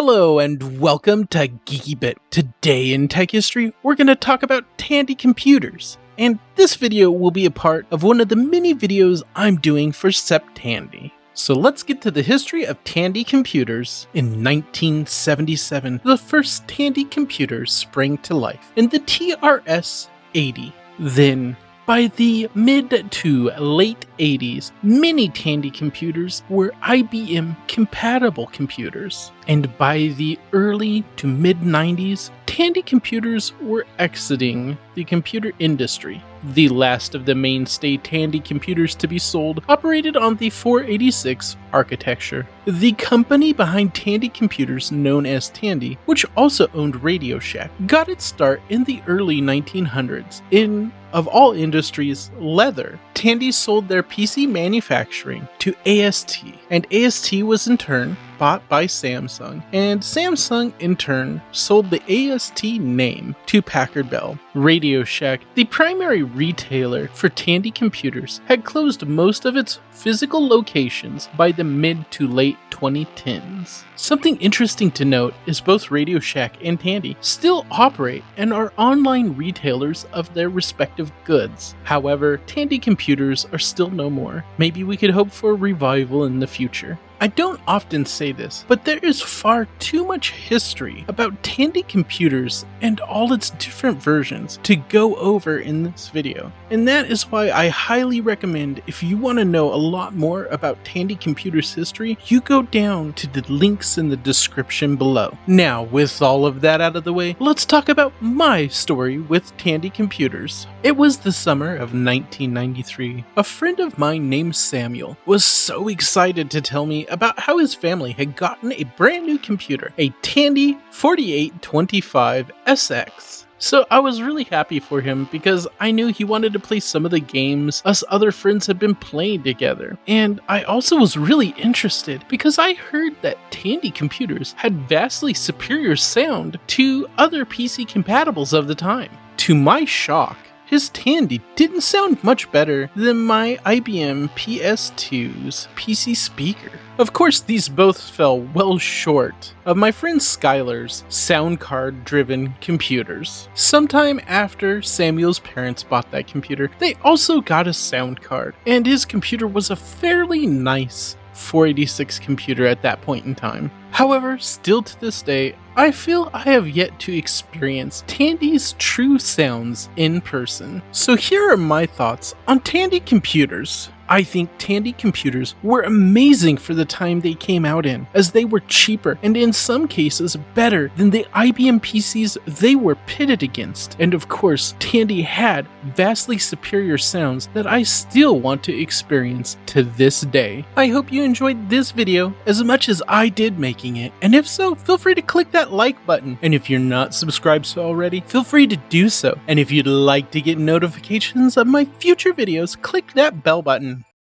Hello and welcome to Geeky Bit. Today in tech history, we're going to talk about Tandy computers. And this video will be a part of one of the many videos I'm doing for Tandy. So let's get to the history of Tandy computers. In 1977, the first Tandy computers sprang to life in the TRS-80. Then, by the mid to late 80s, many Tandy computers were IBM compatible computers. And by the early to mid 90s, Tandy computers were exiting the computer industry. The last of the mainstay Tandy computers to be sold operated on the 486 architecture. The company behind Tandy computers, known as Tandy, which also owned RadioShack, got its start in the early 1900s in, of all industries, leather. Tandy sold their PC manufacturing to AST, and AST was in turn bought by Samsung, and Samsung in turn sold the AST name to Packard Bell. RadioShack, the primary retailer for Tandy computers, had closed most of its physical locations by the mid to late 2010s. Something interesting to note is both RadioShack and Tandy still operate and are online retailers of their respective goods. However, Tandy computers are still no more. Maybe we could hope for a revival in the future. I don't often say this, but there is far too much history about Tandy computers and all its different versions to go over in this video. And that is why I highly recommend, if you want to know a lot more about Tandy computers history, you go down to the links in the description below. Now, with all of that out of the way, let's talk about my story with Tandy computers. It was the summer of 1993. A friend of mine named Samuel was so excited to tell me about how his family had gotten a brand new computer, a Tandy 4825 SX. So I was really happy for him because I knew he wanted to play some of the games us other friends had been playing together. And I also was really interested because I heard that Tandy computers had vastly superior sound to other PC compatibles of the time. To my shock, his Tandy didn't sound much better than my IBM PS2's PC speaker. Of course, these both fell well short of my friend Skylar's sound card driven computers. Sometime after Samuel's parents bought that computer, they also got a sound card, and his computer was a fairly nice 486 computer at that point in time. However, still to this day, I feel I have yet to experience Tandy's true sounds in person. So here are my thoughts on Tandy computers. I think Tandy computers were amazing for the time they came out in, as they were cheaper and in some cases better than the IBM PCs they were pitted against. And of course, Tandy had vastly superior sounds that I still want to experience to this day. I hope you enjoyed this video as much as I did making it, and if so, feel free to click that like button. And if you're not subscribed already, feel free to do so. And if you'd like to get notifications of my future videos, click that bell button.